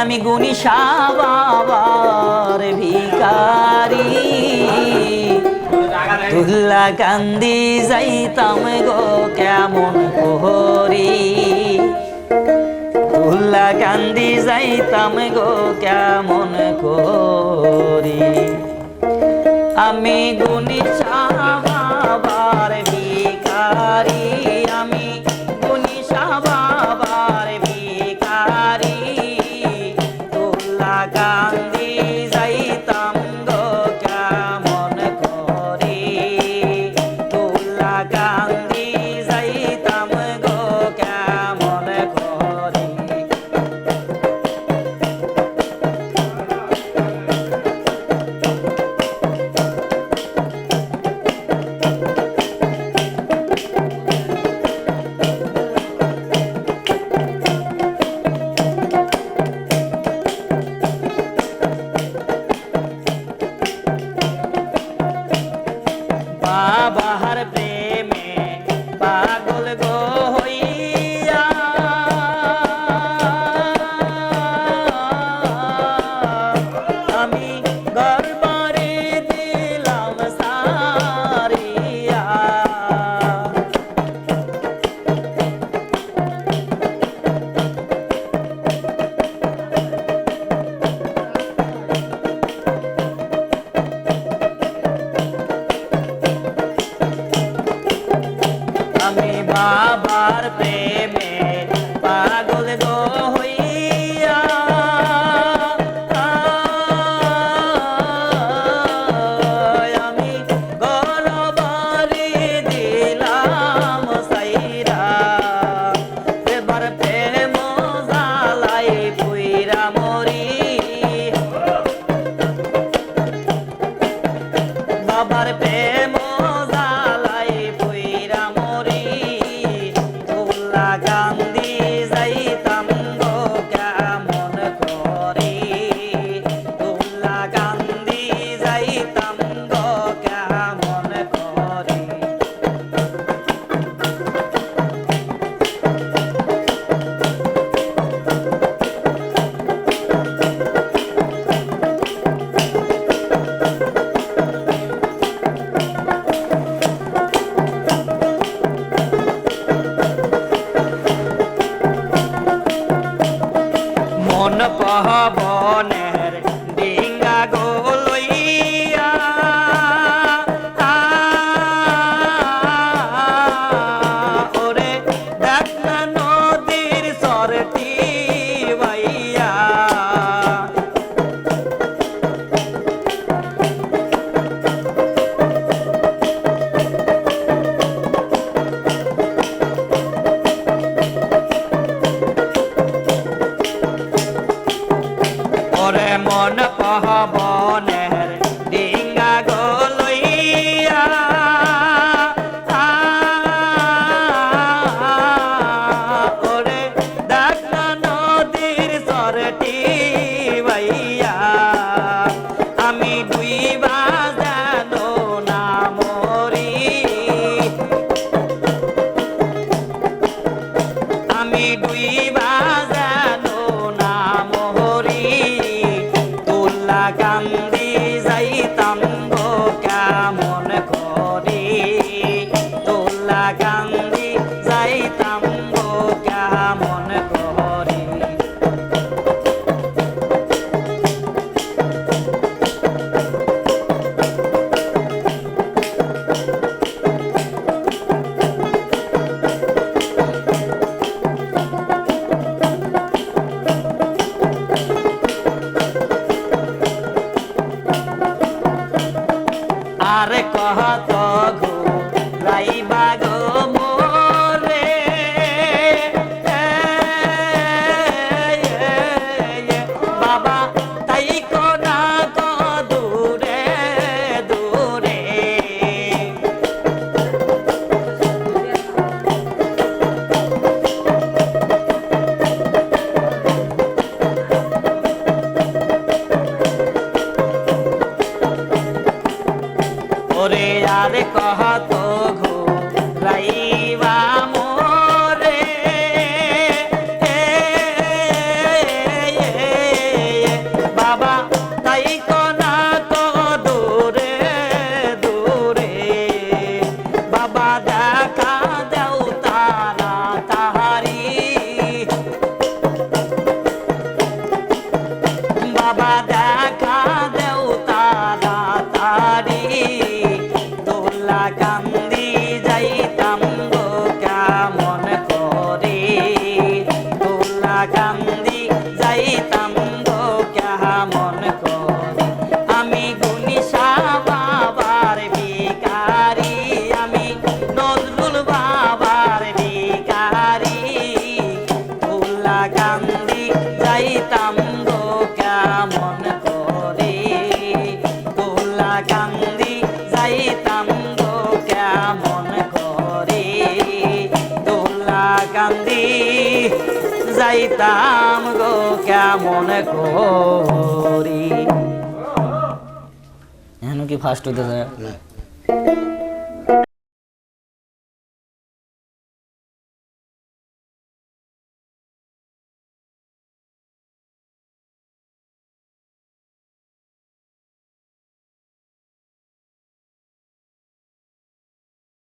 আমি গুণী বাবার ভিখারি তুল্লা কান্দি যাইতাম গো কেমন করি তুল্লা কান্দি যাইতাম গো কেমন করি আমি গুণী বাবার ভিখারি আমি গুণী বাবার ভিখারি তুল্লা কান্দি যাইতাম গো কেমন করি তুল্লা কান্দি যাইতাম গো কেমন করি বাবার প্রেমে পাগল গো হইয়া আমি গর্বরে দিলাম সারিয়া আমি বাবার প্রেমে পাগল গো হইয়া আমি গলবারি দিলাম সাইরা এবার প্রেম জালাই পুইরা মরি বাবার প্রেম জালাই পুইরা মরি তুল্লা কান্দি যাইতাম গো কেমন করি তুল্লা কান্দি যাইতাম গো কেমন করি মন পাবনের ডিঙ্গা গো লইয়া ওরে দেখ না নদীর সরটি বাইয়া ওরে মন পাবনের ডিঙ্গা গো লইয়া ওরে দেখ না নদীর সরটি বাইয়া আমি ডুইবা যেন না মরি আমি ডুইবা যেন না মরি তুল্লা কান্দি যাইতাম গো কেমন করি তুল্লা কান্দি যাইতাম গো কেমন করি কান্দি যাইতাম গো কেমন করি। এখন কি ফার্স্ট হতে যায়?